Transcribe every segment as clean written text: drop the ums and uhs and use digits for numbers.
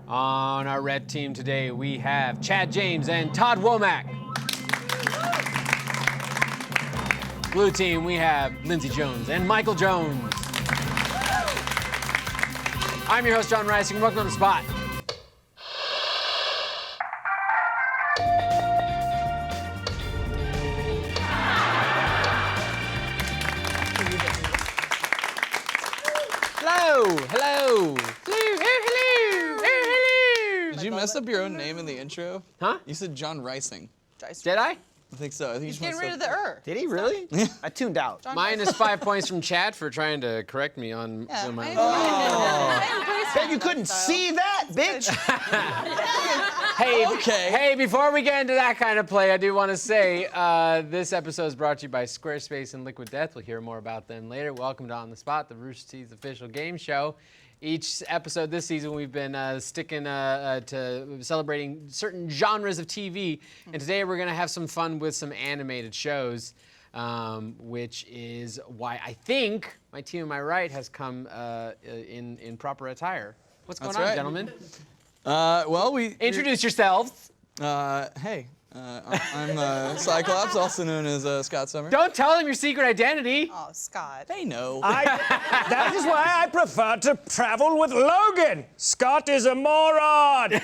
On our red team today, we have Chad James and Todd Womack. Blue team, we have Lindsey Jones and Michael Jones. I'm your host, Jon Risinger. Welcome on the spot. Hello. Did you mess up your own name in the intro? Huh? You said Jon Rising. Did I? I think so. I think He's you getting just rid of messed the up. er. Did he really? I tuned out. Minus 5 points from Chad for trying to correct me on my. Bet you couldn't see that, bitch. Hey, before we get into that kind of play, I do want to say this episode is brought to you by Squarespace and Liquid Death. We'll hear more about them later. Welcome to On the Spot, the Rooster Teeth official game show. Each episode this season, we've been sticking to celebrating certain genres of TV, and today we're going to have some fun with some animated shows, which is why I think my team on my right has come in proper attire. What's going on, gentlemen? Well, we Introduce yourselves. Hey, I'm Cyclops, also known as Scott Summer. Don't tell them your secret identity. Oh, Scott. They know. That is why I prefer to travel with Logan. Scott is a moron.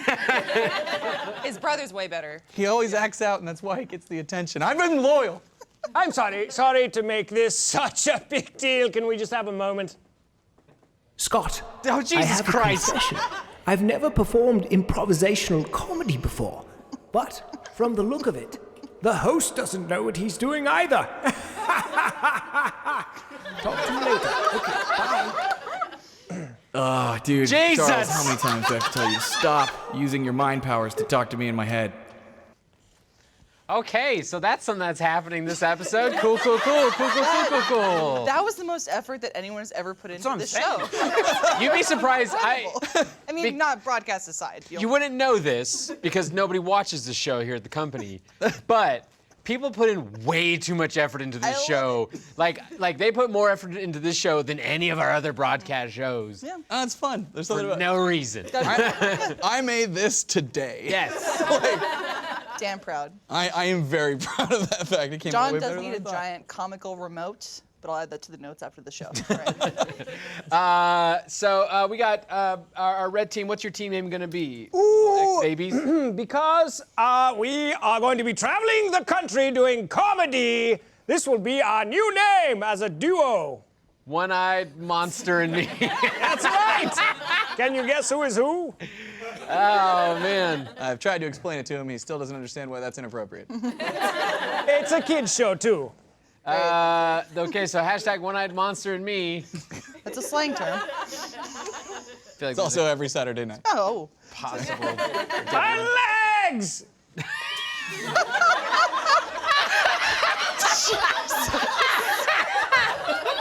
His brother's way better. He always acts out, and that's why he gets the attention. I've been loyal. I'm sorry to make this such a big deal. Can we just have a moment? Scott, Oh, Jesus I have Christ. A confession. I've never performed improvisational comedy before, but from the look of it, the host doesn't know what he's doing either. Talk to you later. Okay, bye. Oh, dude, Jesus! Charles, how many times do I have to tell you, stop using your mind powers to talk to me in my head? Okay, so that's something that's happening this episode. Cool. That was the most effort that anyone has ever put into what I'm this saying. show. You'd be surprised. I mean, not broadcast aside. You wouldn't know this because nobody watches the show here at the company, but people put in way too much effort into this show. Like they put more effort into this show than any of our other broadcast shows. Yeah. It's fun. There's something For about no reason. I made this today. Yes. Damn proud. I am very proud of that fact. It came out John way does better need than a I thought. giant comical remote, but I'll add that to the notes after the show. All right. So we got our red team. What's your team name gonna be? Ooh, Babies. because we are going to be traveling the country doing comedy. This will be our new name as a duo. One-eyed monster and me. That's right. Can you guess who is who? Oh man. I've tried to explain it to him. He still doesn't understand why that's inappropriate. It's a kid's show, too. Okay, so hashtag one-eyed monster and me. That's a slang term. I feel like It's also every Saturday night. Oh. possible. My legs!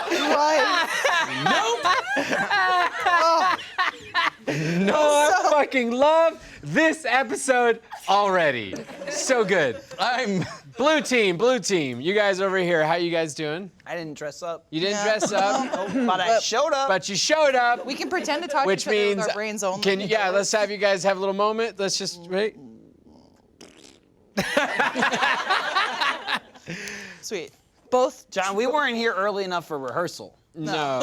Why? No, I fucking love this episode already. So good. I'm Blue team. You guys over here, how you guys doing? I didn't dress up, You didn't dress up, but I showed up. but you showed up, We can pretend to talk to which each other with means our brains only. let's have you guys have a little moment. Let's just wait. Sweet. Both. John, we weren't here early enough for rehearsal. No.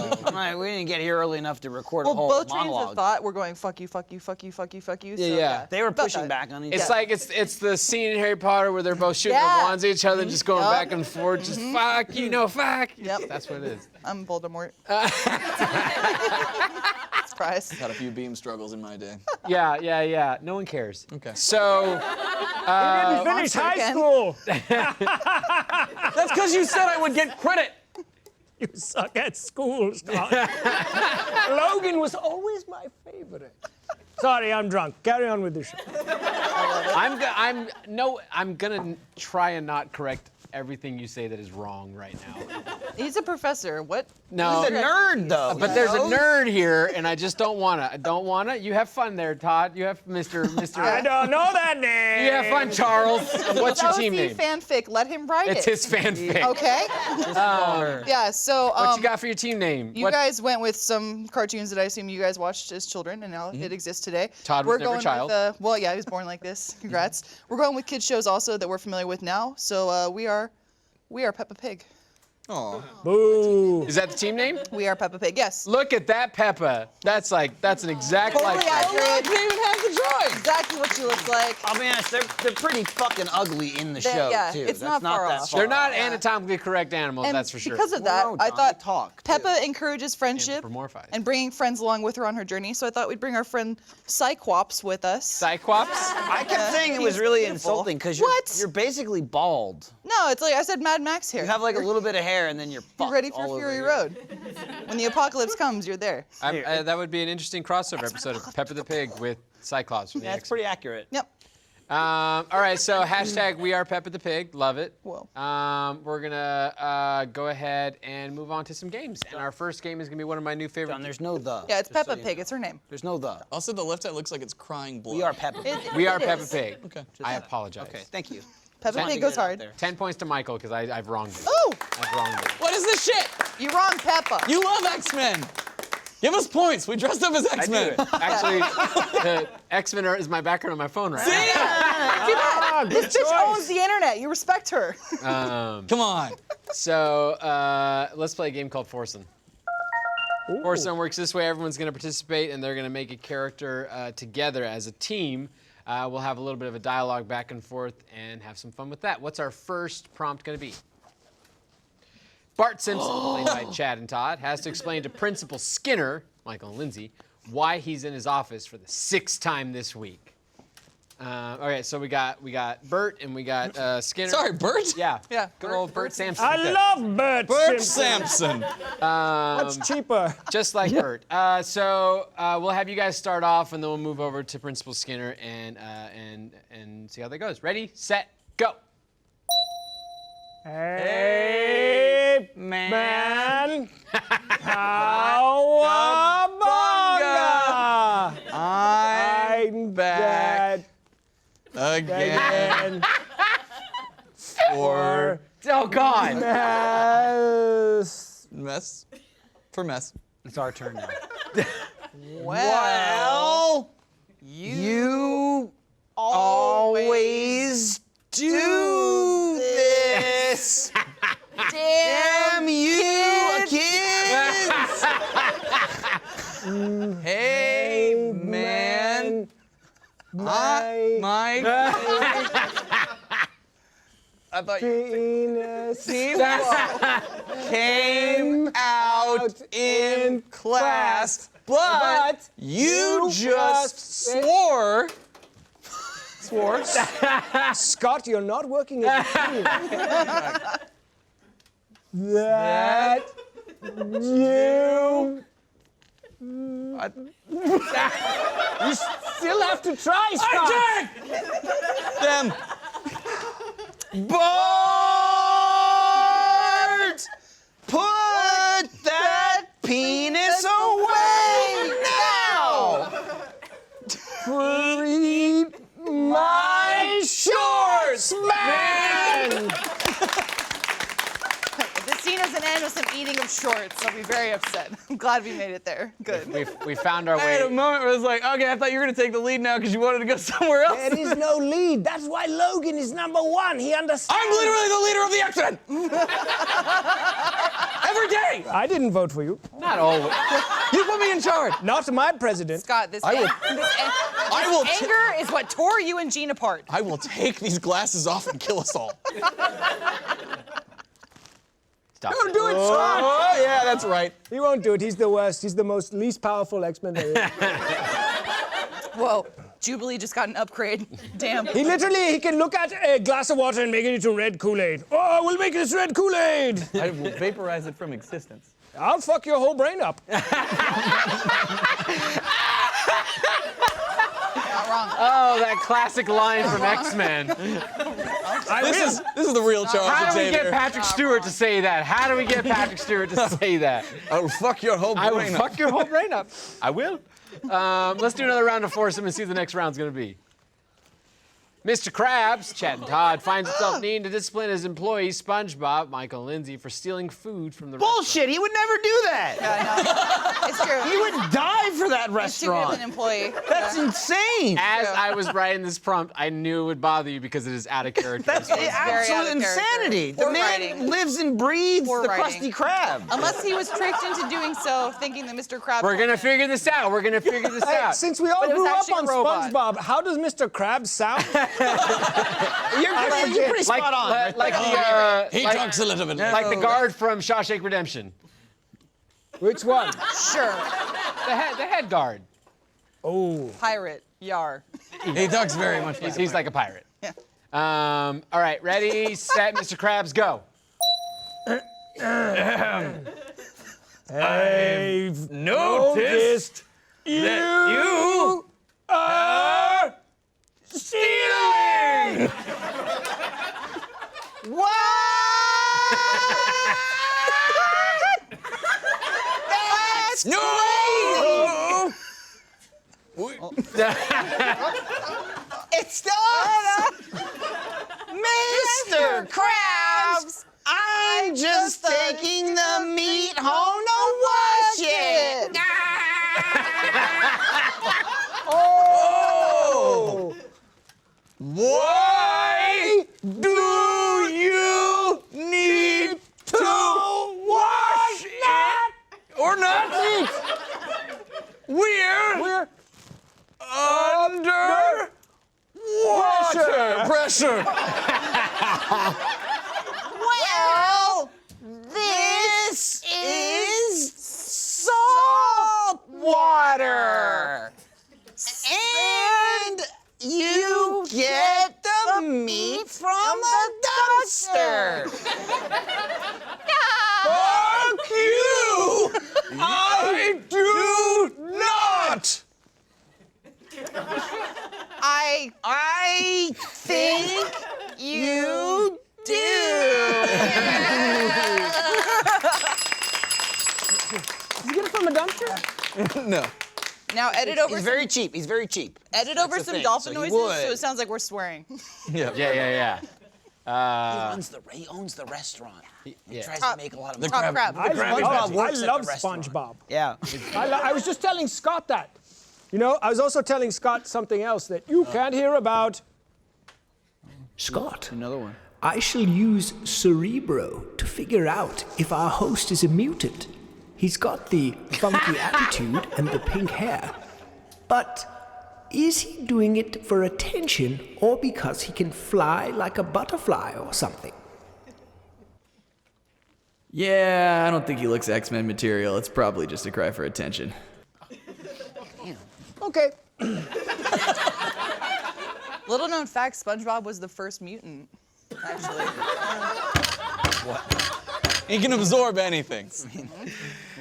We didn't get here early enough to record a Well, whole both trains of monologue. thought were going fuck you, fuck you, fuck you, fuck you, fuck you. So, Yeah. They were About pushing that. back on each It's other. like it's the scene in Harry Potter where they're both shooting Yeah. the wands at each other and just going Yup. back and forth, just fuck you, no fuck. Yep. That's what it is. I'm Voldemort. Surprise. had a few beam struggles in my day. Yeah. No one cares. Okay. So, Didn't finish Monster high again. school. That's because you said I would get credit. You suck at school, Scott. Logan was always my favorite. Sorry, I'm drunk. Carry on with the show. I'm gonna try and not correct everything you say that is wrong right now. He's a professor. What? No. He's a nerd, though. But there's a nerd here, and I just don't wanna. I don't wanna. You have fun there, Todd. You have Mr. I don't know that name. You have fun, Charles. What's your team name? That was the fanfic. Let him write It's it. his fanfic. Okay. Yeah. So. What you got for your team name? You guys went with some cartoons that I assume you guys watched as children, and now it exists today. Todd was never a going child. With, well, yeah, he was born like this. Congrats. We're going with kids shows also that we're familiar with now. So we are Peppa Pig. Aw. Boo. Is that the team name? We are Peppa Pig. Yes. Look at that Peppa. That's an exact Totally like. accurate. They even have the drawing. Exactly what she looks like. I'll be honest, they're pretty fucking ugly in the show, yeah, too. it's That's not far that off. far They're not off. anatomically correct animals, And that's for sure. because of that, Well, no, I Don, thought they talk, too. Peppa encourages friendship Anthropomorphized. and bringing friends along with her on her journey. So I thought we'd bring our friend Cyclops with us. Cyclops? I kept saying it was He's really beautiful. insulting because What? you're basically bald. No, it's like I said, Mad Max here. You have like a little bit of hair and then you're fucked You're ready all for over Fury here. Road. When the apocalypse comes, you're there. That would be an interesting crossover episode of Peppa the Pig with Cyclops from the Yeah, it's X-Men. pretty accurate. Yep. All right, so hashtag We Are Peppa the Pig. Love it. Whoa. We're gonna go ahead and move on to some games. And our first game is gonna be one of my new favorite. John, there's no the. Yeah, it's just so Peppa you Pig. know. It's her name. There's no the. Also, the left eye looks like it's crying blood. We are Peppa. We Are It Peppa is. Pig. Okay. I apologize. Okay, thank you. Peppa Wanted Pig to goes get it out hard. there. 10 points to Michael because I've wronged him. Ooh, I've wronged him. What is this shit? you wrong, Peppa. You love X-Men. Give us points. We dressed up as I do. X-Men. Actually, the X-Men is my background on my phone right See that? This bitch choice. owns the internet. You respect her. now. Come on. So let's play a game called Foursome. Foursome works this way. Everyone's going to participate, and they're going to make a character together as a team. We'll have a little bit of a dialogue back and forth and have some fun with that. What's our first prompt going to be? Bart Simpson, played by Chad and Todd, has to explain to Principal Skinner, Michael and Lindsay, why he's in his office for the 6th time this week. Okay, so we got Bert and we got Skinner. Sorry, Bert? Yeah. Yeah, Good Bert- old Bert Sampson. I love Bert Bert Simpson. Sampson. What's cheaper? Just like Bert. So we'll have you guys start off, and then we'll move over to Principal Skinner and see how that goes. Ready, set, go. Hey, man. Cowabunga. I'm back Again. For Oh God. mess. mess. It's our turn now. Well, You always do this. Damn you, kids! Hey, man. Mike. I thought Penis. came out in class, but you just swore. Scott, you're not working as a team. That you. You still have to try, Scott. Them. Bart! Put that penis away now! Free my shorts, man! if this scene doesn't end with some eating of shorts, I'll be very upset. I'm glad we made it there. Good. We found our I had a way. moment where I was like, okay, I thought you were gonna take the lead now because you wanted to go somewhere else. There is no lead. That's why Logan is #1. He understands. I'm literally the leader of the X-Men. Every day. I didn't vote for you. Not always. You put me in charge. Not my president. Scott, this I will anger is what tore you and Jean apart. I will take these glasses off and kill us all. Stop. Don't do it, Scott. Oh, yeah, that's right. He won't do it. He's the worst. He's the most least powerful X-Men there is. Whoa, Jubilee just got an upgrade. Damn. He can look at a glass of water and make it into red Kool-Aid. Oh, we'll make this red Kool-Aid. I will vaporize it from existence. I'll fuck your whole brain up. Not wrong. Oh, that classic line from X-Men. This is the real Charles How do we Xavier. get Patrick Stewart to say that? How do we get Patrick Stewart to say that? I will fuck your whole I will brain up. fuck your whole brain up. I will. Let's do another round of Foursome and see what the next round's gonna be. Mr. Krabs, Chat and Todd, finds himself needing to discipline his employees, SpongeBob, Michael, and Lindsay, for stealing food from the Bullshit, he would never do that. Yeah, no. It's true. He would die for that He's too good of restaurant. an employee. That's insane. As I was writing this prompt, I knew it would bother you because it is out of character. That's very out absolute of character. insanity. The Poor man writing. lives and breathes Poor the writing. Krusty Krab. Unless he was tricked into doing so, thinking that Mr. Krabs. We're gonna figure this out. We're gonna figure this Hey, out. since we all But it was grew up actually on a robot. SpongeBob, how does Mr. Krabs sound? You're pretty spot on. Like He talks a little bit. like the guard from Shawshank Redemption. Which one? Sure. The head guard. Oh. Pirate. Yar. He talks very much like He's like a pirate. Yeah. All right, ready, set, Mr. Krabs, go. I've noticed that you are stealing. What? That's No! It's us, Mr. Krabs. I'm just taking the meat home to wash it. Oh! Why do you need to wash it? Or not? We're under water. Pressure. Well, this is salt water. And you get the meat from the dumpster. Fuck you! I do not! I think you do. Did you get it from a dumpster? No. now edit over. He's very cheap. He's very cheap. Edit over the some thing, dolphin so he noises, would. so it sounds like we're swearing. Yeah. Yeah. He owns the restaurant. He yeah. tries to make a lot of money. Top crab. I SpongeBob works at love the restaurant. SpongeBob. Yeah. I was just telling Scott that. You know, I was also telling Scott something else that you can't hear about. Scott, Another one. I shall use Cerebro to figure out if our host is a mutant. He's got the funky attitude and the pink hair. But is he doing it for attention or because he can fly like a butterfly or something? Yeah, I don't think he looks X-Men material. It's probably just a cry for attention. Okay. Little known fact: SpongeBob was the first mutant. Actually. He can absorb anything. It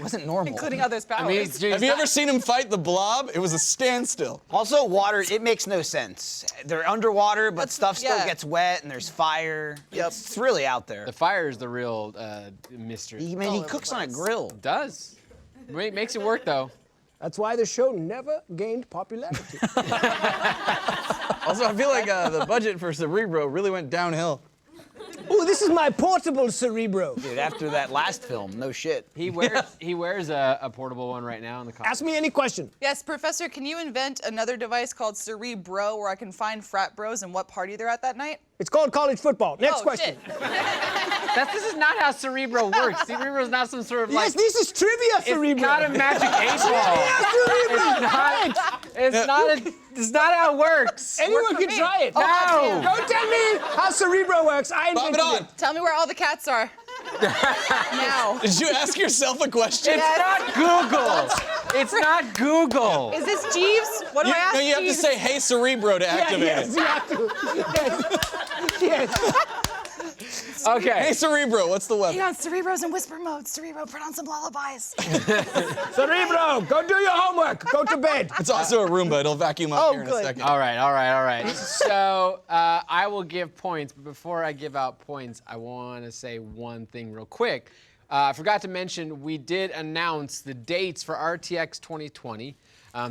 wasn't normal. Including others' powers. I mean, dude, Have you ever seen him fight the Blob? It was a standstill. Also, water, it makes no sense. They're underwater, but stuff still yeah. gets wet and there's fire. Yep. It's really out there. the fire is the real mystery. He cooks on a grill. Does. Makes it work though. That's why the show never gained popularity. Also, I feel like the budget for Cerebro really went downhill. Oh, this is my portable Cerebro. Dude, after that last film, no shit. He wears a portable one right now in the costume. Ask me any question. Yes, Professor, can you invent another device called Cerebro where I can find frat bros and what party they're at that night? It's called college football. Next oh, question. Shit. This is not how Cerebro works. Cerebro is not some sort of like. Yes, this is trivia Cerebro. It's not a magic 8 ball. It's not how it works. Anyone can try it. No. Don't tell me how Cerebro works. I Bob invented it on. Tell me where all the cats are. Now. Did you ask yourself a question? It's not Google. It's not Google. Is this Jeeves? What do I ask No, you have to Jeeves? say, "Hey Cerebro" to Yeah, activate yes, it. you have to. Yes. Yes. Okay. Hey, Cerebro, what's the Hang weapon? on, Cerebro's in whisper mode. Cerebro, put on some lullabies. Cerebro, go do your homework. Go to bed. It's also a Roomba. It'll vacuum up Oh, here in a good. second. All right. So I will give points, but before I give out points, I want to say one thing real quick. I forgot to mention, we did announce the dates for RTX 2020.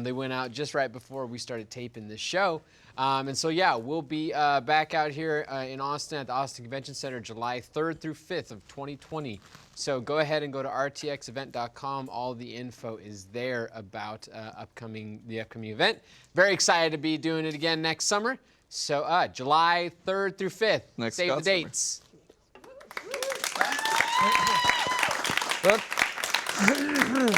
They went out just right before we started taping this show. And so, yeah, we'll be back out here in Austin at the Austin Convention Center July 3rd through 5th of 2020. So go ahead and go to rtxevent.com. All the info is there about the upcoming event. Very excited to be doing it again next summer. So July 3rd through 5th. Next Save the Scott summer. dates.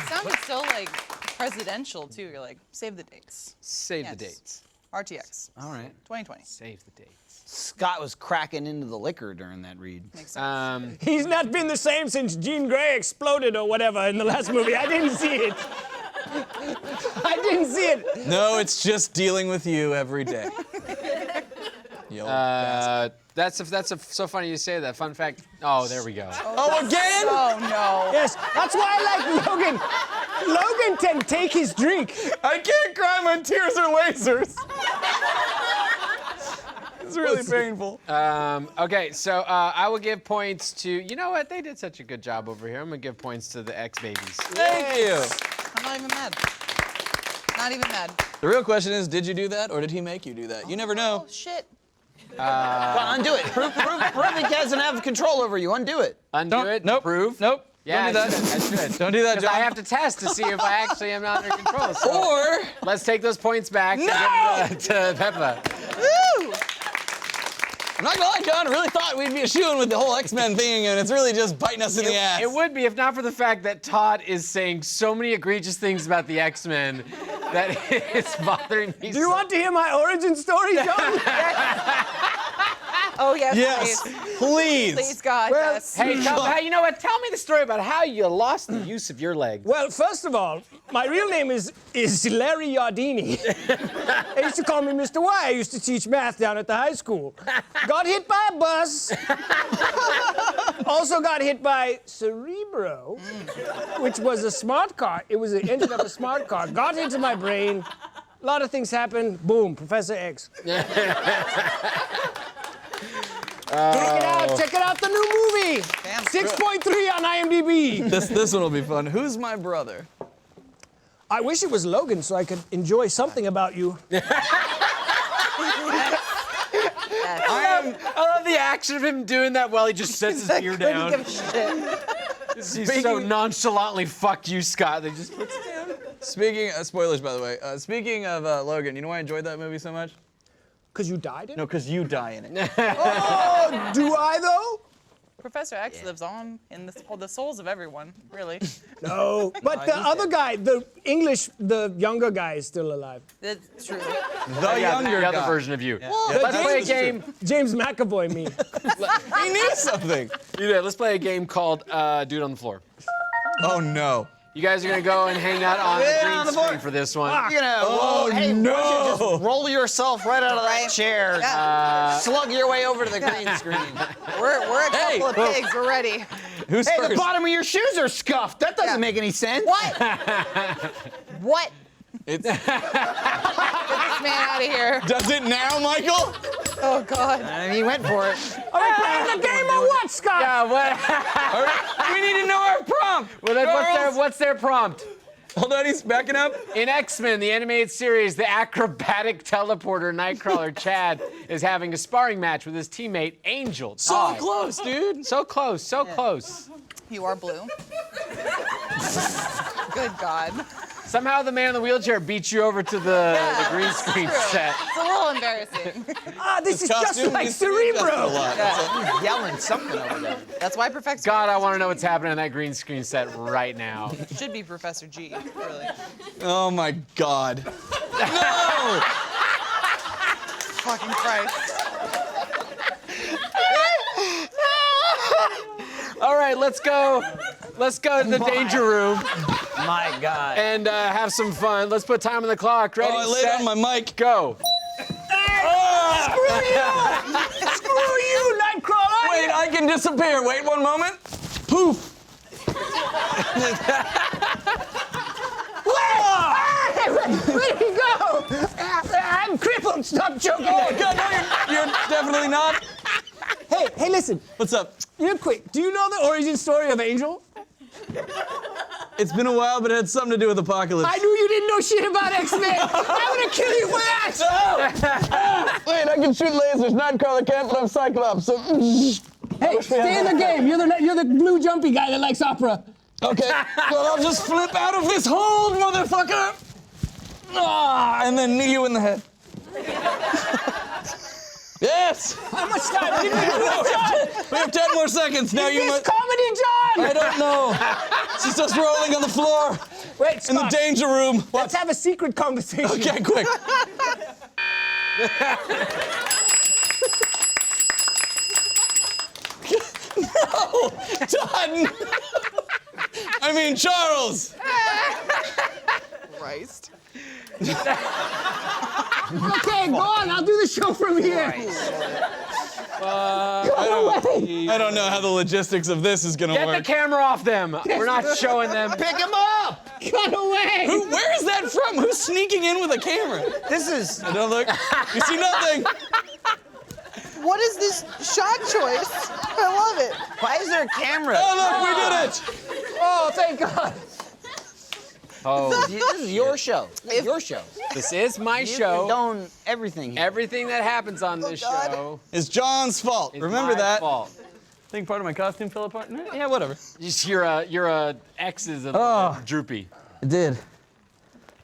Sounded so like presidential too. You're like, save the dates. Save Yes. the dates. RTX. All right. 2020. Save the dates. Scott was cracking into the liquor during that read. Makes sense. He's not been the same since Jean Grey exploded or whatever in the last movie. I didn't see it. I didn't see it. No, it's just dealing with you every day. You old bastard. That's so funny you say that. Fun fact. Oh, there we go. Oh, again? Oh no. Yes, that's why I like Logan. Logan can take his drink. I can't cry when tears are lasers. It's really painful. Okay, so I will give points to, you know what? They did such a good job over here. I'm going to give points to the X-Babies. Thank you. I'm not even mad. Not even mad. The real question is, did you do that or did he make you do that? You never know. Oh shit. Go on, undo it. Prove he doesn't have control over you. Undo it. Undo it? Nope. Prove? Nope. Yeah, Don't do that. I should. Don't do that, Because John. I have to test to see if I actually am not under control. So Or let's take those points back No! and give them to Peppa. Woo! I'm not gonna lie, John, I really thought we'd be eschewing with the whole X-Men thing, and it's really just biting us in the ass. It would be if not for the fact that Todd is saying so many egregious things about the X-Men that it's bothering me. Do you want to hear my origin story, John? Oh yes, Yes, please. please. Please God, Well, yes. Hey, you know what? Tell me the story about how you lost the use of your leg. Well, first of all, my real name is Larry Yardini. They used to call me Mr. Y. I used to teach math down at the high school. Got hit by a bus. Also got hit by Cerebro, which was a smart car. It was the engine of a smart car. Got into my brain. A lot of things happened. Boom, Professor X. Check it out, the new movie. Damn. 6.3 on IMDb. This one will be fun. Who's my brother? I wish it was Logan so I could enjoy something about you. I love the action of him doing that while he just sets his ear Couldn't down. give a shit. He's so nonchalantly, fuck you, Scott. They just puts it down. Speaking, spoilers by the way. Speaking of Logan, you know why I enjoyed that movie so much? Because you died in it? No, because you die in it. Oh, do I though? Professor X lives on in the souls of everyone, really. No. But the other guy, the younger guy is still alive. That's true. The younger the other guy. version of you. The Let's play a James- game. James McAvoy me. He knew something. Let's play a game called Dude on the Floor. Oh no. You guys are gonna go and hang out on the Yeah, green on the screen floor. for this one. You're gonna, hey, no. why don't you just roll yourself right out of that chair. Slug your way over to the green screen. We're a couple of pigs. We're ready. Who's Hey, first? the bottom of your shoes are scuffed. That doesn't make any sense. What? What? It's, Get this man out of here. does it now, Michael? Oh God. He went for it. Are we playing the game or what, Scott? Yeah, what? All right, we need to know our prompt. What's their prompt? Hold on, he's backing up. In X-Men, the animated series, the acrobatic teleporter Nightcrawler Chad is having a sparring match with his teammate Angel. So Todd. close, dude. So close, so close. You are blue. Good God. Somehow the man in the wheelchair beat you over to the green screen True. set. It's a little embarrassing. This is just Costume like needs to be adjusted a Cerebro. lot. He's yelling something over there. That's why Professor God, I want to know what's happening on that green screen set right now. should be Professor G. Really. Oh my God. No! Fucking Christ. All right, let's go. Let's go to the danger room My God. and have some fun. Let's put time on the clock. Ready, Oh, I laid set, on my mic. go. Screw you, Nightcrawler. Wait, I can disappear. Wait 1 moment. Poof. Where'd he go? I'm crippled. Stop joking. Oh, God, no, you're definitely not. Hey, listen. What's up? Real quick, do you know the origin story of Angel? It's been a while, but it had something to do with Apocalypse. I knew you didn't know shit about X-Men. I'm gonna kill you for that. Wait, I can shoot lasers. Nightcrawler can't, but I'm Cyclops, so... Hey, stay in the game. You're the blue jumpy guy that likes opera. Okay, well, I'll just flip out of this hold, motherfucker! And then knee you in the head. Yes! How much time? Give me too much time. We have 10 more seconds. Now you This must... comedy, John. I don't know. She's just rolling on the floor Wait, in the Scott, danger room. let's have a secret conversation. Okay, quick. No! John! I mean, Charles! Christ. Okay, go on. I'll do the show from here. I don't know how the logistics of this is gonna Get the work. camera off them. We're not showing them. Pick him up! Cut away. Where is that from? Who's sneaking in with a camera? This is... I don't look. You see nothing. What is this shot choice? I love it. Why is there a camera? Oh, look, we did it. Oh, thank God. Oh, This is your show. This is your show. this is my You show. condone everything here. Everything that happens on this God. show It's John's fault. is Remember my that? fault. I think part of my costume fell apart. Yeah, whatever. You're a X is a droopy. It did.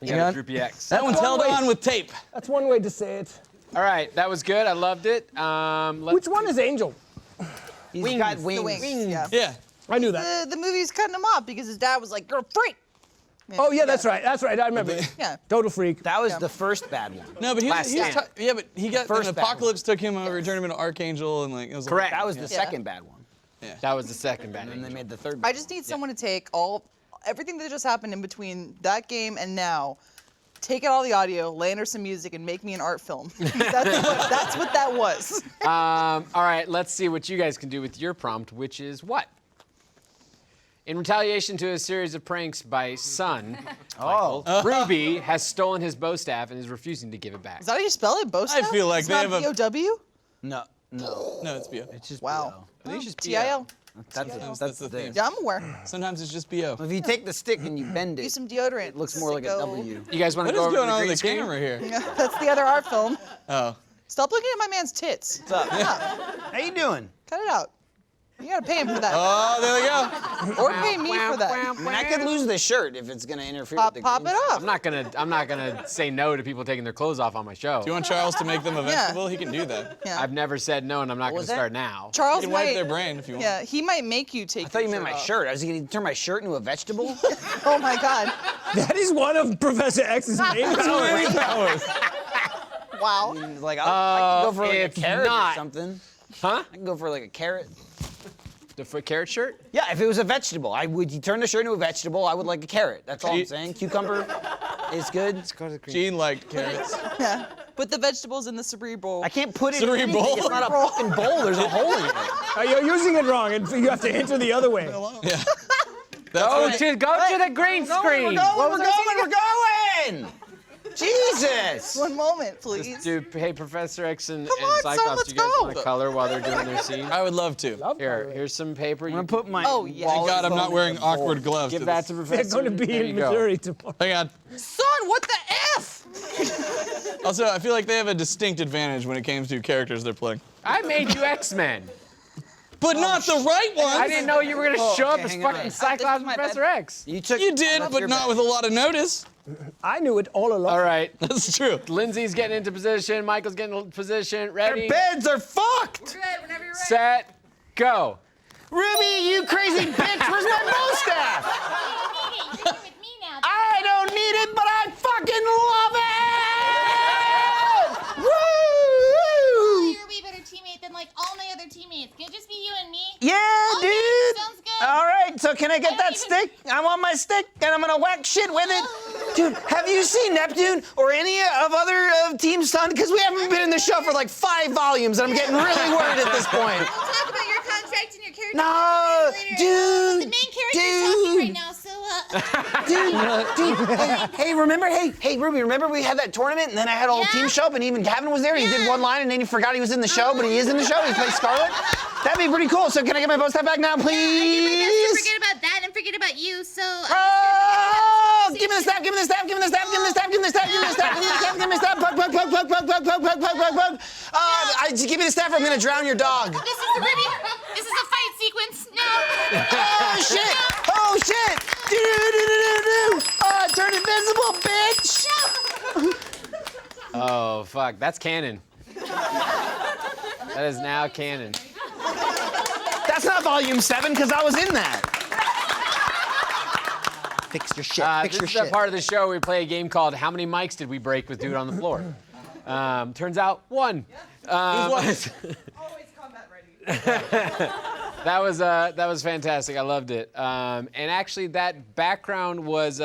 You got a droopy X. That one's held on with tape. That's one way to say it. All right, that was good. I loved it. Which one is Angel? He's got wings. The wings. Yeah. Yeah. I knew that. The movie's cutting him off because his dad was like, "You're a freak." Oh yeah, that's right. That's right. I remember. Yeah. Total freak. That was the first bad one. No, but Last stand. yeah, but he got First an bad Apocalypse took him over, turned him into Archangel, and like it was Correct. That was the Yeah. second bad one. That was the second bad. And then they made the third I bad just need someone to take everything that just happened in between that game and now, take out all the audio, lay under some music, and make me an art film. That's what that was. All right, let's see what you guys can do with your prompt, which is what? In retaliation to a series of pranks by son, Ruby has stolen his bow staff and is refusing to give it back. Is that how you spell it? Bow staff? feel like It's they not have a- B-O-W? No. No, it's BO. It's just Wow. I think it's just T-I-L. That's the thing. Yeah, I'm aware. Sometimes it's just BO. If you take the stick and you bend Use it, some deodorant. it looks more like a sicko. W. You guys want What to is go over going to the on green with the screen? camera here? Yeah, that's the other art film. Oh. Stop looking at my man's tits. What's up? How you doing? Cut it out. You gotta pay him for that. Oh, there we go. Or pay me for that. I mean, I could lose the shirt if it's gonna interfere Pop with the it green off. I'm not gonna say no to people taking their clothes off on my show. Do you want Charles to make them a vegetable? He can do that. Yeah. I've never said no, and I'm not gonna was that? start now. Charles You can wipe might. their brain if you want. Yeah, he might make you take. I thought you your meant my off. shirt. I was gonna turn my shirt into a vegetable. Oh my God. That is one of Professor X's main powers. Wow. Like I can go for like a if carrot not- or something. Huh? I can go for like a carrot. The foot carrot shirt? Yeah, if it was a vegetable, I would. You turn the shirt into a vegetable, I would like a carrot. That's all I'm saying. Cucumber is good. Gene liked carrots. Yeah. Put the vegetables in the cerebral. I can't put it in Cerebral. anything. It's not a fucking bowl. There's a hole in it. You're using it wrong, and you have to enter the other way. Yeah. Go to the green screen. What was I saying? We're going! Jesus! One moment, please. Dude, hey, Professor X and Come on, son, Cyclops, let's you guys go. want to color while they're doing their scene? I would love to. Here's some paper. I'm gonna put my. Oh, yeah. Thank God I'm not wearing awkward gloves. Give to that this. to They're Professor. going to be There in you go. Missouri tomorrow. Hang on. Son, what the F? Also, I feel like they have a distinct advantage when it comes to characters they're playing. I made you X-Men. But not the right ones. I didn't know you were gonna show up okay, as hang on. fucking This Cyclops is and my Professor bad. X. You took. You did, that's but your not bad. with a lot of notice. I knew it all along. All right. That's true. Lindsay's getting into position. Michael's getting into position. Ready, Beds are fucked. Good, whenever you're ready. set, go. Ruby, you crazy bitch! Where's my bow staff? You're here with me now. I don't need it, but I fucking love it! Woo! You're a way better teammate than like all my other teammates. Can it just be you and me? Yeah, Okay, dude. sounds good. All right, so can I get that don't even- stick? I want my stick, and I'm gonna whack shit with it. Dude, have you seen Neptune or any of other teams' son? Because we haven't been in the show for like 5 volumes, and I'm getting really worried at this point. Talk about your distracting your character. No, dude, The main character's talking right now, so Hey, remember? Hey, Ruby, remember we had that tournament and then I had a whole team show up and even Gavin was there. He did one line and then he forgot he was in the show, but he is in the show. He plays Scarlet. That'd be pretty cool. So can I get my bow staff back now, please? I did my best to forget about that and forget about you, so. Oh, give me the staff, give me the staff, give me the staff, give me the staff, give me the staff, give me the staff, give me the staff, give me the staff, poke, poke, poke, poke, poke, poke, poke, poke, poke, poke, poke. Give me the staff or I'm gonna drown your dog. This is the Ruby. This is a fight sequence. No. Oh shit! Oh shit! Do-do-do-do-do-do! Turn invisible, bitch! Oh, fuck. That's canon. That is now canon. That's not volume 7 because I was in that. Fix your shit. Fix your This is shit. the part of the show where we play a game called How Many Mics Did We Break with Dude on the Floor? Turns out 1. Always combat ready. That was fantastic. I loved it. And actually, that background was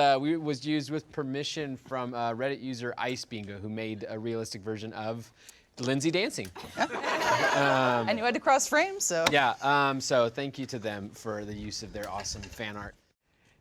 used with permission from Reddit user Ice Bingo, who made a realistic version of Lindsay dancing. And you had to cross frames, so. Yeah. So thank you to them for the use of their awesome fan art.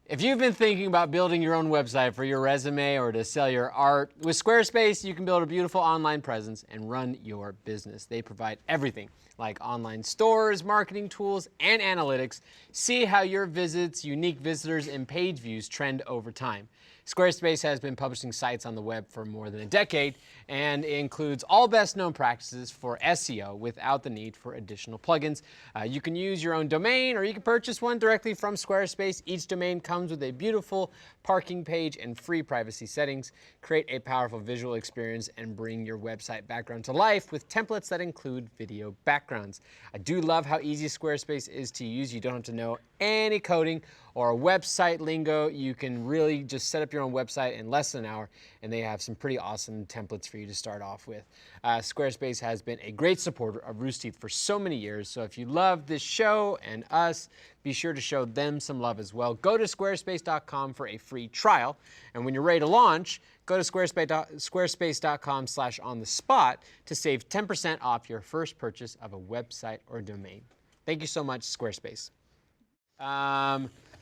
If you've been thinking about building your own website for your resume or to sell your art, with Squarespace, you can build a beautiful online presence and run your business. They provide everything like online stores, marketing tools, and analytics. See how your visits, unique visitors, and page views trend over time. Squarespace has been publishing sites on the web for more than a decade and includes all best-known practices for SEO without the need for additional plugins. You can use your own domain or you can purchase one directly from Squarespace. Each domain comes with a beautiful parking page and free privacy settings. Create a powerful visual experience and bring your website background to life with templates that include video backgrounds. I do love how easy Squarespace is to use. You don't have to know any coding or website lingo. You can really just set up your own website in less than an hour, and they have some pretty awesome templates for you to start off with. Squarespace has been a great supporter of Rooster Teeth for so many years, so if you love this show and us, be sure to show them some love as well. Go to squarespace.com for a free trial, and when you're ready to launch, go to squarespace.com/onthespot to save 10% off your first purchase of a website or domain. Thank you so much, Squarespace.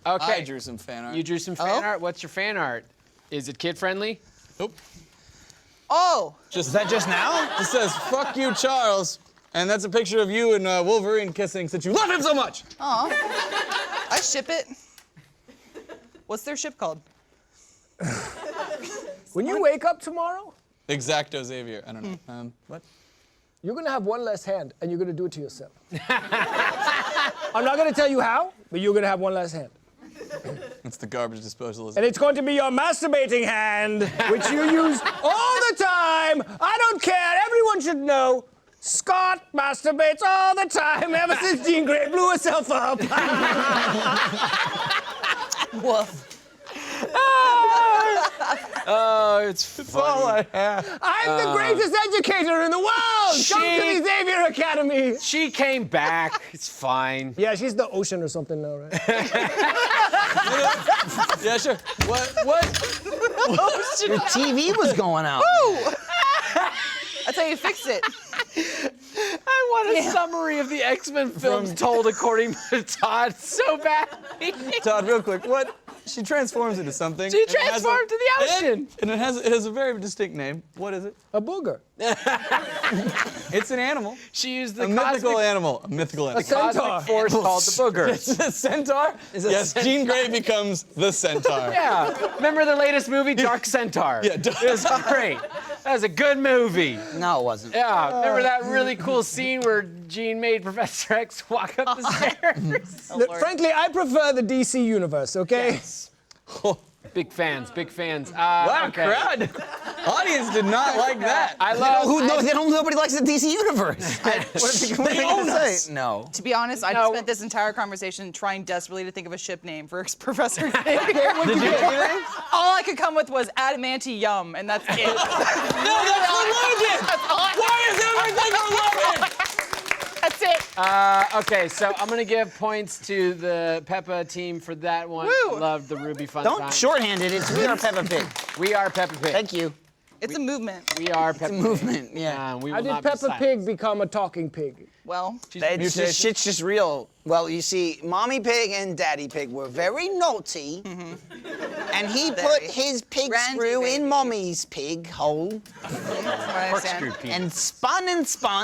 Okay. I drew some fan art. You drew some fan art? What's your fan art? Is it kid-friendly? Nope. Oh! Is that just now? It says, fuck you, Charles. And that's a picture of you and Wolverine kissing since you love him so much. Aw. I ship it. What's their ship called? When you wake up tomorrow, Exacto Xavier. I don't know. What? you're gonna have one less hand and you're gonna do it to yourself. I'm not gonna tell you how, but you're gonna have one less hand. It's the garbage disposal. And it's going to be your masturbating hand, which you use all the time. I don't care, everyone should know. Scott masturbates all the time ever since Jean Grey blew herself up. Woof. Oh, it's funny. all I have. I'm the greatest educator in the world. Come to the Xavier Academy. She came back. It's fine. Yeah, she's the ocean or something now, right? Yeah, sure. What? Your TV was going out. That's how you fix it. I want a summary of the X-Men films told according to Todd so badly. Todd, real quick. What? She transforms into something. She transformed to the ocean. And it has a very distinct name. What is it? A booger. It's an animal. She used the A mythical cosmic, animal. A mythical animal. Centaur. force called the booger. It's a centaur? Yes, Jean Grey becomes the centaur. Yeah. Remember the latest movie, Dark Centaur? Yeah, It was great. That was a good movie. No, it wasn't. Yeah. Remember that really cool scene where Jean made Professor X walk up the stairs? Frankly, I prefer the DC universe, okay? Big fans, big fans. Wow, okay. crowd. Audience did not like that. I love. Nobody likes the DC universe. What are you going to say? No. To be honest, I No. spent this entire conversation trying desperately to think of a ship name for Professor Xavier. Did you get anything? All I could come with was Adamantium, and that's it. No, that's the Logan! Why is everything for Logan? That's it. Okay, so I'm gonna give points to the Peppa team for that one. Woo! Love the Ruby fun Don't time. shorthand it. It's We Are Peppa Pig. We are Peppa Pig. Thank you. It's a movement. We are Peppa Pig. Movement, yeah. We How will did not be Peppa silenced. Pig become a talking pig? Well, Shit's just real. Well, you see, Mommy Pig and Daddy Pig were very naughty, and he put his pig Randy screw in baby. Mommy's pig hole I understand. Corkscrew Pete. and spun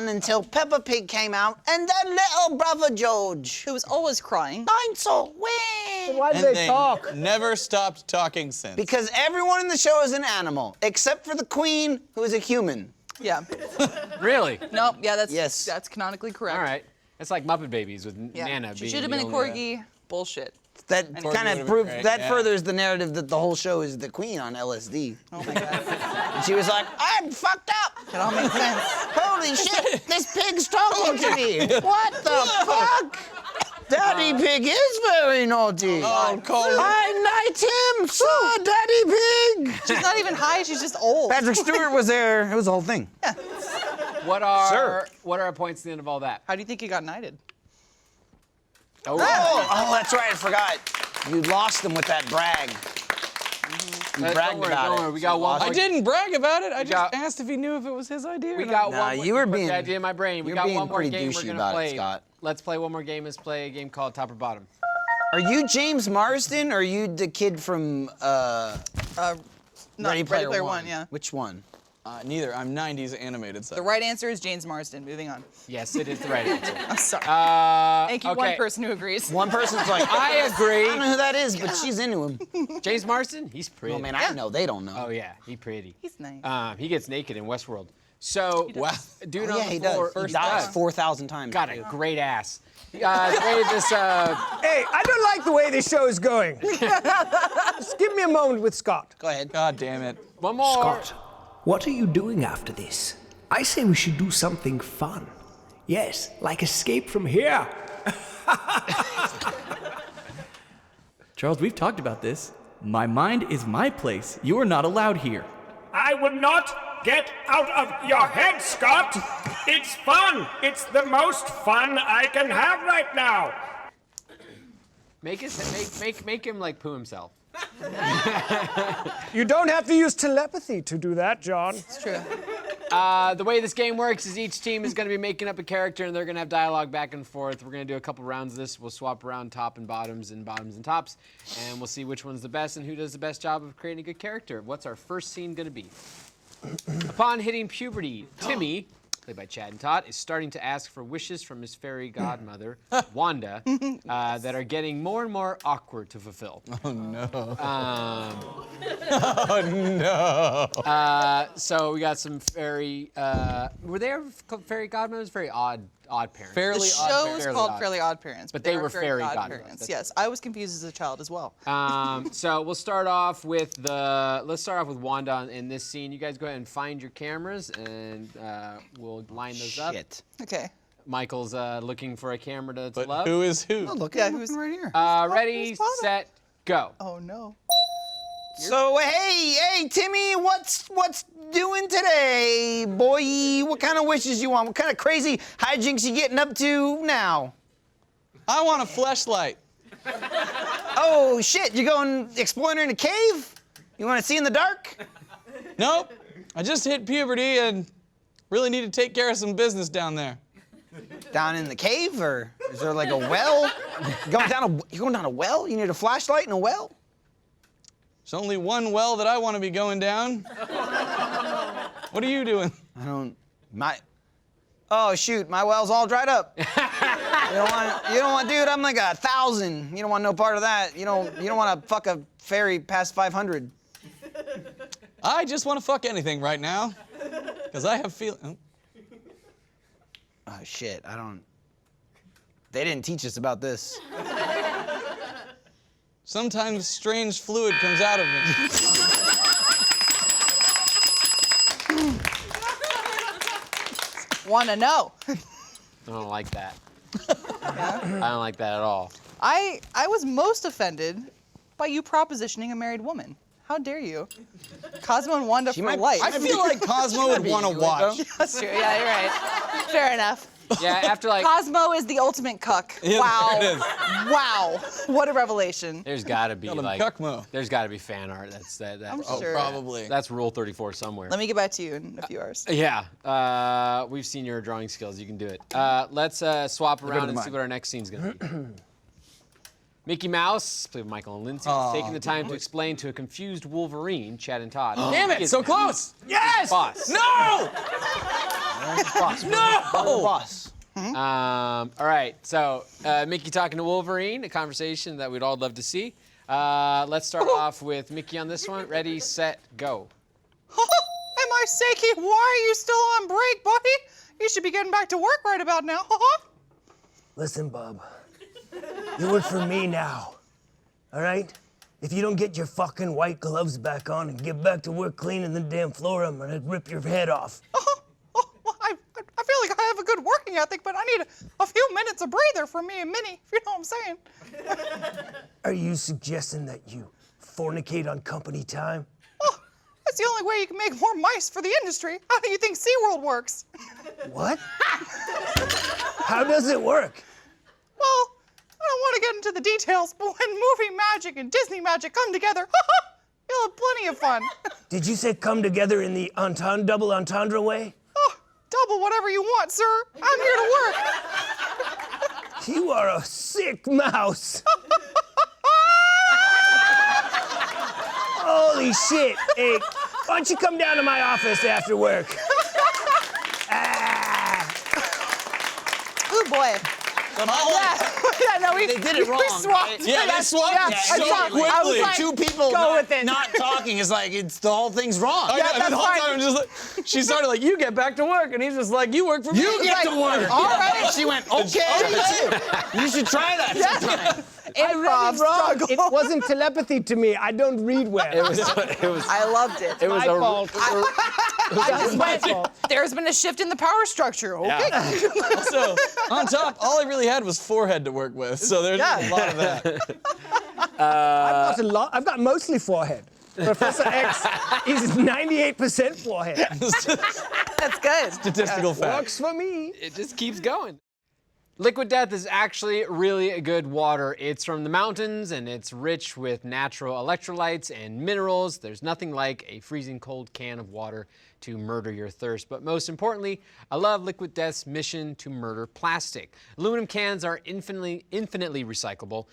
until Peppa Pig came out, and then little brother George. Who was always crying. Dinosaur, win! Why did And they talk? never stopped talking since. Because everyone in the show is an animal, except for the queen, who is a human. Yeah. Really? Nope. Yeah, that's Yes. that's canonically correct. All right. It's like Muppet Babies with Yeah. Nana She being should have the been a only- corgi. Bullshit. That Corgi kind of would've proves, been great, that yeah. furthers the narrative that the whole show is the queen on LSD. Oh my god. And she was like, I'm fucked up. It all makes sense. Holy shit, this pig's talking to me. What the fuck? Daddy Pig is very naughty. Oh, Cole. I knight him, so Daddy Pig. She's not even high. She's just old. Patrick Stewart was there. It was the whole thing. What are Sir. what are our points at the end of all that? How do you think you got knighted? Oh, Oh, that's right. I forgot. You lost him with that brag. You Don't bragged worry, about don't it. worry. We got one I more. didn't brag about it. I just got- asked if he knew if it was his idea. We or got not. one. Nah, more. you were put being- the idea in my brain. We you're got being one more pretty game we're douchey gonna about it, play. Scott. Let's play one more game. Let's play a game called Top or Bottom. Are you James Marsden or are you the kid from Not Ready Player One. Yeah. Which one? Neither. I'm 90s animated stuff. The right answer is James Marsden. Moving on. Yes, it is the right answer. I'm sorry. Thank you, okay. one person who agrees. One person's like, I agree. I don't know who that is, but she's into him. James Marsden, he's pretty. Oh man, I know. They don't know. Oh yeah, he's pretty. He's nice. He gets naked in Westworld. So, Wow. dude Oh, on yeah, the he floor, does. He he dies does. 4,000 times. Got a great ass. Created this. Hey, I don't like the way this show is going. Just give me a moment with Scott. Go ahead. God damn it. One more. Scott, what are you doing after this? I say we should do something fun. Yes, like escape from here. Charles, we've talked about this. My mind is my place. You are not allowed here. I will not get out of your head, Scott. It's fun. It's the most fun I can have right now. Make him like poo himself. You don't have to use telepathy to do that, John. It's true. The way this game works is each team is going to be making up a character and they're going to have dialogue back and forth. We're going to do a couple rounds of this. We'll swap around top and bottoms and tops, and we'll see which one's the best and who does the best job of creating a good character. What's our first scene going to be? Upon hitting puberty, Timmy, played by Chad and Todd, is starting to ask for wishes from his fairy godmother, Wanda, that are getting more and more awkward to fulfill. Oh no. So we got some fairy. Were they ever fairy godmothers? Very odd parents. Fairly The odd show parents. is Fairly called Odd. Fairly Odd Parents, But they are were fairy odd godmothers, parents. that's Yes, I was confused as a child as well. So we'll start off with Wanda in this scene. You guys go ahead and find your cameras, and we'll line those up. Shit. Okay. Michael's looking for a camera to But love. who is who? Oh, look Yeah, at who's- who's right here. Ready, Who's bottom? set, go. Oh no. So hey, Timmy, what's doing today, boy? What kind of wishes you want? What kind of crazy hijinks you getting up to now? I want a fleshlight. Oh shit, you going exploring in a cave? You want to see in the dark? Nope. I just hit puberty and really need to take care of some business down there. Down in the cave, or is there like a well? You going down a well? You need a flashlight and a well? There's only one well that I want to be going down. What are you doing? Oh shoot, my well's all dried up. You don't want, dude. I'm like 1,000. You don't want no part of that. You don't want to fuck a fairy past 500. I just want to fuck anything right now. Because I have Oh shit, They didn't teach us about this. Sometimes strange fluid comes out of me. Wanna know? I don't like that. I don't like that at all. I was most offended by you propositioning a married woman. How dare you? Cosmo and Wanda for life. I feel like Cosmo would want to watch. That's true. Yeah, you're right. Fair enough. Yeah, after like. Cosmo is the ultimate cuck. Yeah, Wow. it is. Wow. What a revelation. There's got to be Call him like. Cuckmo. There's got to be fan art. That's I'm Oh, sure. probably. That's Rule 34 somewhere. Let me get back to you in a few hours. Yeah, we've seen your drawing skills. You can do it. Let's swap around and see mine. what our next scene's gonna be. Mickey Mouse, played by Michael and Lindsay, is taking the time to explain to a confused Wolverine, Chad and Todd. Damn it, so close. Yes! Boss. No! Boss. No! Boss. All right, so Mickey talking to Wolverine, a conversation that we'd all love to see. Let's start off with Mickey on this one. Ready, set, go. Am I Seiki? Why are you still on break, buddy? You should be getting back to work right about now. Listen, bub. You work for me now. All right? If you don't get your fucking white gloves back on and get back to work cleaning the damn floor, I'm gonna rip your head off. Well, I feel like I have a good working ethic, but I need a few minutes of breather from me and Minnie, if you know what I'm saying. Are you suggesting that you fornicate on company time? Well, that's the only way you can make more mice for the industry. How do you think SeaWorld works? What? How does it work? Well, I don't want to get into the details, but when movie magic and Disney magic come together, you'll have plenty of fun. Did you say come together in the double entendre way? Oh, double whatever you want, sir. I'm here to work. You are a sick mouse. Holy shit. Hey, why don't you come down to my office after work? Oh boy. Yeah, no, They did it wrong, we swapped. right? Yeah, they swapped Yeah, it I so saw- quickly. I was like, Two people go with it. not talking is like, the whole thing's wrong. I know, and that's the whole fine. time I'm just like, she started like, you get back to work, and he's just like, you work for me. You get to work. all right. She went, okay. You should try that sometime. Improv struggle. It wasn't telepathy to me. I don't read well. It was I loved it. it was a I just went, there's been a shift in the power structure. Okay. Also, on top, all I really had was forehead to work with, so there's a lot of that. I've got mostly forehead. Professor X is 98% forehead. That's good. Statistical fact. Works for me. It just keeps going. Liquid Death is actually really good water. It's from the mountains and it's rich with natural electrolytes and minerals. There's nothing like a freezing cold can of water to murder your thirst. But most importantly, I love Liquid Death's mission to murder plastic. Aluminum cans are infinitely recyclable.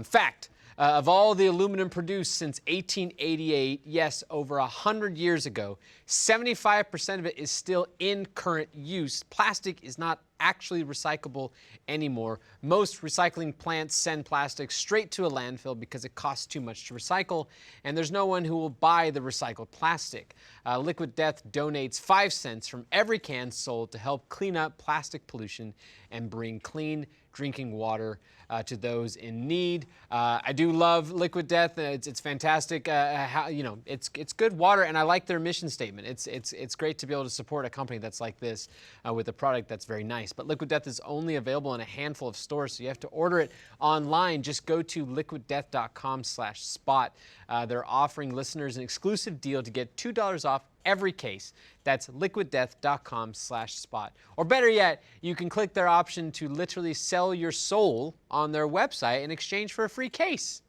Fact. Of all the aluminum produced since 1888, yes, over 100 years ago, 75% of it is still in current use. Plastic is not actually recyclable anymore. Most recycling plants send plastic straight to a landfill because it costs too much to recycle, and there's no one who will buy the recycled plastic. Liquid Death donates 5 cents from every can sold to help clean up plastic pollution and bring clean drinking water to those in need. I do love Liquid Death. It's fantastic. It's good water, and I like their mission statement. It's great to be able to support a company that's like this with a product that's very nice. But Liquid Death is only available in a handful of stores, so you have to order it online. Just go to liquiddeath.com/spot. They're offering listeners an exclusive deal to get $2 off every case. That's liquiddeath.com/spot. Or better yet, you can click their option to literally sell your soul on their website in exchange for a free case.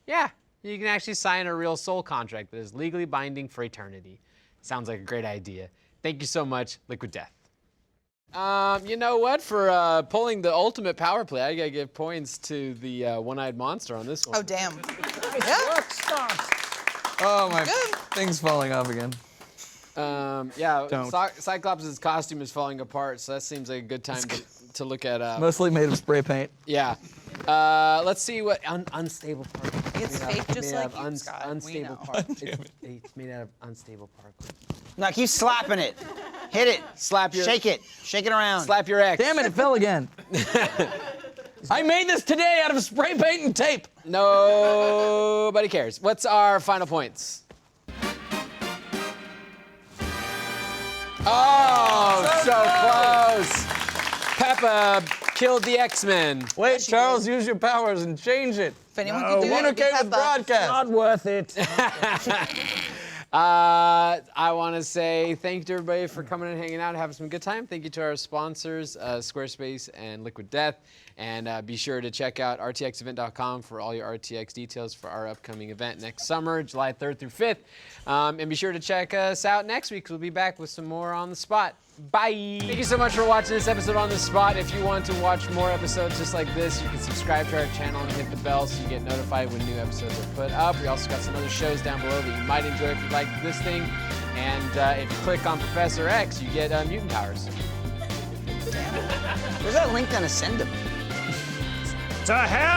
Yeah, you can actually sign a real soul contract that is legally binding for eternity. Sounds like a great idea. Thank you so much, Liquid Death. You know what? For pulling the ultimate power play, I gotta give points to the one-eyed monster on this one. Oh, damn. Yeah. Oh, my Good. thing's falling off again. Yeah, Don't. Cyclops' costume is falling apart, so that seems like a good time to look at. Mostly made of spray paint. Yeah. Let's see what unstable particles. It's fake just like you, Scott. We Unstable know. particles. It's made out of unstable particles. Now keep slapping it. Hit it. Slap your. Shake it. Shake it around. Slap your ex. Damn it, it fell again. I made this today out of spray paint and tape. Nobody cares. What's our final points? Oh, so close. Peppa killed the X-Men. Wait, Charles, use your powers and change it. If anyone could do it, it'd be Communicate with Peppa. broadcast. Not worth it. I want to say thank you to everybody for coming and hanging out and having some good time. Thank you to our sponsors, Squarespace and Liquid Death. And be sure to check out rtxevent.com for all your RTX details for our upcoming event next summer, July 3rd through 5th. And be sure to check us out next week. We'll be back with some more On the Spot. Bye. Thank you so much for watching this episode On the Spot. If you want to watch more episodes just like this, you can subscribe to our channel and hit the bell so you get notified when new episodes are put up. We also got some other shows down below that you might enjoy if you like this thing. And if you click on Professor X, you get mutant powers. Where's that link gonna send him? To hell